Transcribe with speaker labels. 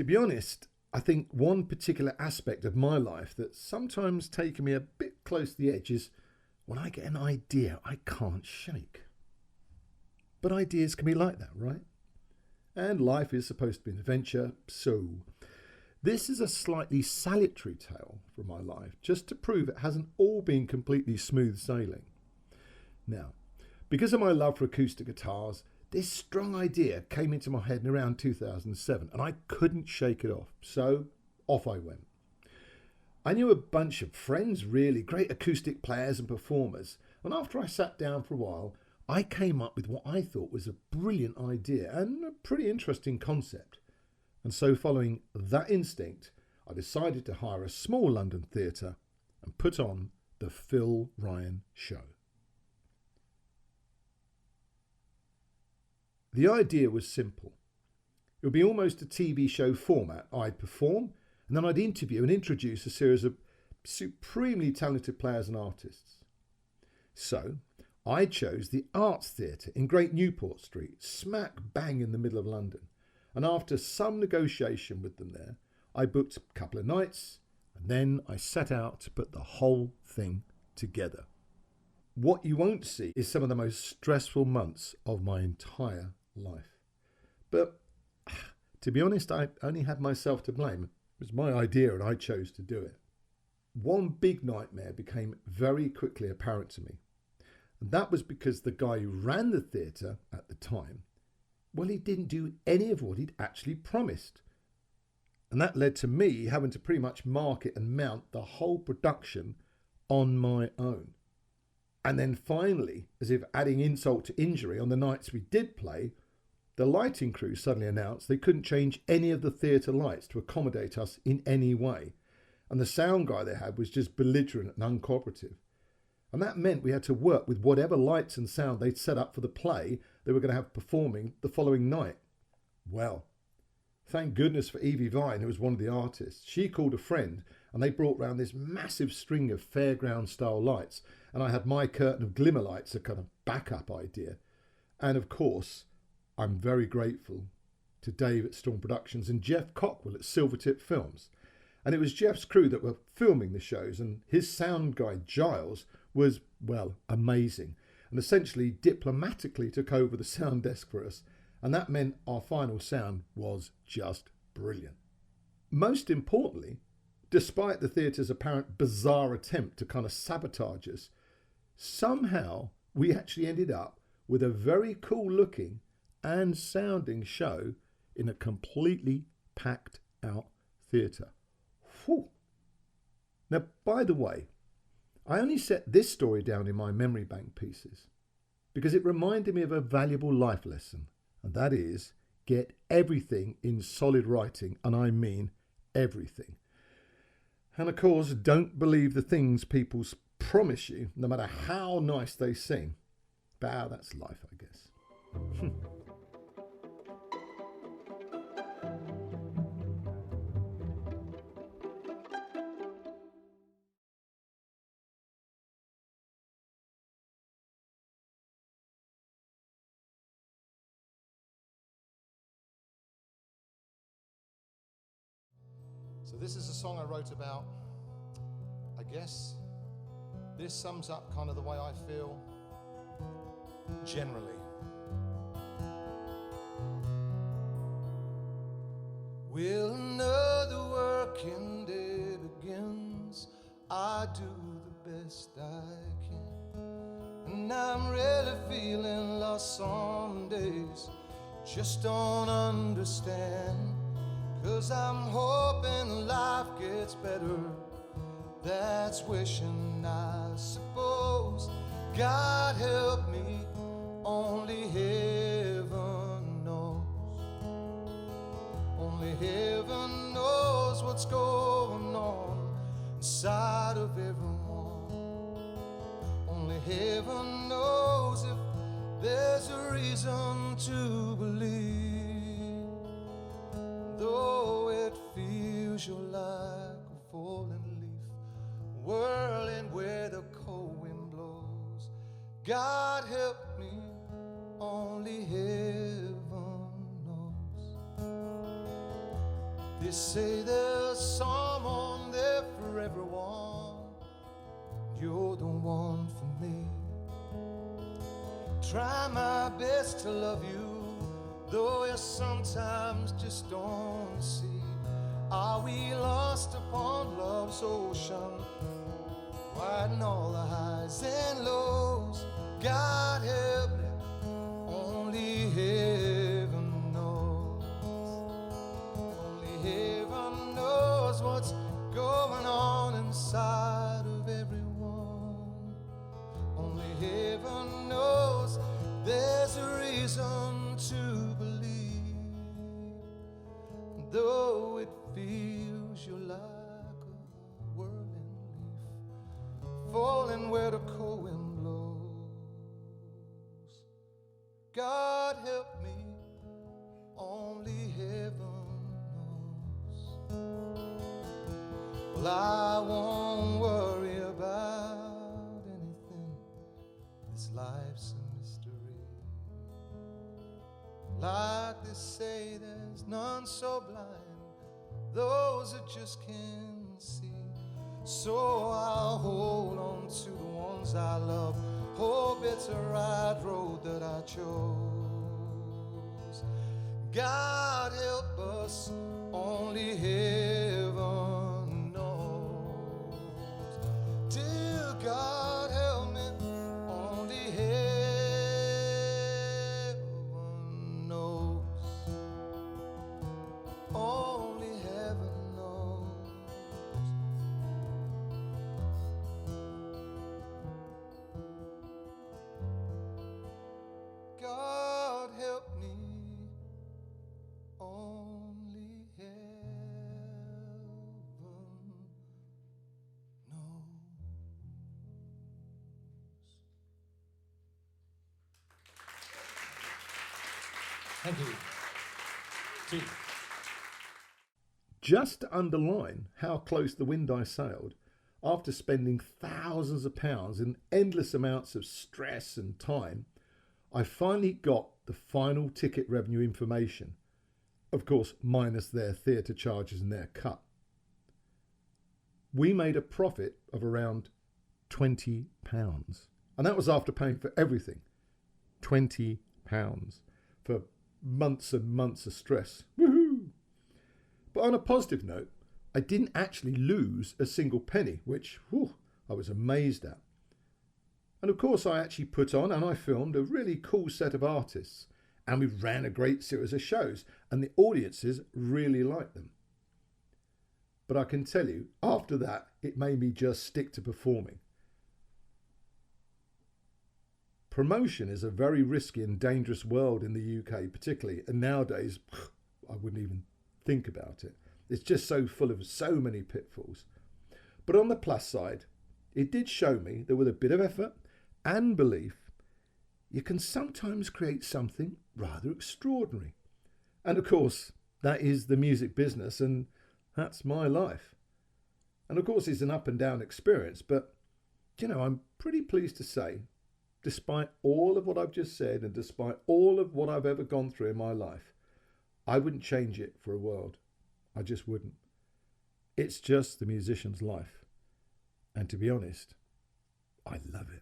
Speaker 1: To be honest, I think one particular aspect of my life that's sometimes taken me a bit close to the edge is when I get an idea I can't shake. But ideas can be like that, right? And life is supposed to be an adventure, so this is a slightly salutary tale from my life, just to prove it hasn't all been completely smooth sailing. Now, because of my love for acoustic guitars, this strong idea came into my head in around 2007 and I couldn't shake it off, so off I went. I knew a bunch of friends, really great acoustic players and performers, and after I sat down for a while, I came up with what I thought was a brilliant idea and a pretty interesting concept. And so following that instinct, I decided to hire a small London theatre and put on the Phil Ryan Show. The idea was simple. It would be almost a TV show format. I'd perform and then I'd interview and introduce a series of supremely talented players and artists. So I chose the Arts Theatre in Great Newport Street, smack bang in the middle of London. And after some negotiation with them there, I booked a couple of nights and then I set out to put the whole thing together. What you won't see is some of the most stressful months of my entire life. But to be honest, I only had myself to blame. It was my idea and I chose to do it. One big nightmare became very quickly apparent to me. And that was because the guy who ran the theatre at the time, well, he didn't do any of what he'd actually promised. And that led to me having to pretty much market and mount the whole production on my own. And then finally, as if adding insult to injury, on the nights we did play, the lighting crew suddenly announced they couldn't change any of the theatre lights to accommodate us in any way. And the sound guy they had was just belligerent and uncooperative. And that meant we had to work with whatever lights and sound they'd set up for the play they were going to have performing the following night. Well, thank goodness for Evie Vine, who was one of the artists. She called a friend and they brought round this massive string of fairground style lights. And I had my curtain of glimmer lights, a kind of backup idea. And of course, I'm very grateful to Dave at Storm Productions and Jeff Cockwell at Silvertip Films. And it was Jeff's crew that were filming the shows, and his sound guy, Giles, was, well, amazing, and essentially diplomatically took over the sound desk for us, and that meant our final sound was just brilliant. Most importantly, despite the theatre's apparent bizarre attempt to kind of sabotage us, somehow we actually ended up with a very cool looking and sounding show in a completely packed out theatre. Whew. Now, by the way, I only set this story down in my memory bank pieces because it reminded me of a valuable life lesson, and that is get everything in solid writing, and I mean everything. And of course, don't believe the things people promise you, no matter how nice they seem. But that's life, I guess. So this is a song I wrote about, I guess this sums up kind of the way I feel generally. Will another working day begins, I do the best I can, and I'm really feeling lost some days, just don't understand. 'Cause I'm hoping life gets better, that's wishing I suppose. God help me, only heaven knows. Only heaven knows what's going on inside of everyone. Only heaven knows if there's a reason to believe. Though it feels you're like a fallen leaf, whirling where the cold wind blows. God help me, only heaven knows.
Speaker 2: You say there's someone there for everyone. You're the one for me. Try my best to love you, though you sometimes just don't see. Are we lost upon love's ocean, riding all the highs and lows? God help me, only heaven knows. Only heaven knows what's going on inside of everyone. Only heaven knows there's a reason to believe, though it feels you're like a whirling leaf falling where the cold wind blows. God help me, only heaven knows. Well, I won't worry about anything. This life's a mystery. Like they say, there's none so blind, those that just can't see. So I'll hold on to the ones I love. Hope it's a right road that I chose. God help us, only heaven knows. Dear God help me, only heaven knows. Only heaven knows. God help me, only heaven knows.
Speaker 3: Thank you. Two.
Speaker 1: Just to underline how close the wind I sailed, after spending thousands of pounds and endless amounts of stress and time, I finally got the final ticket revenue information, of course minus their theatre charges and their cut. We made a profit of around £20, and that was after paying for everything. £20 for months and months of stress. Woohoo! But on a positive note, I didn't actually lose a single penny, which I was amazed at. And of course I actually put on and I filmed a really cool set of artists, and we ran a great series of shows, and the audiences really liked them. But I can tell you, after that, it made me just stick to performing. Promotion is a very risky and dangerous world in the UK particularly, and nowadays I wouldn't even think about it. It's just so full of so many pitfalls. But on the plus side, it did show me that with a bit of effort and belief, you can sometimes create something rather extraordinary. And of course, that is the music business, and that's my life. And of course, it's an up and down experience, but I'm pretty pleased to say, despite all of what I've just said and despite all of what I've ever gone through in my life, I wouldn't change it for a world. I just wouldn't. It's just the musician's life. And to be honest, I love it.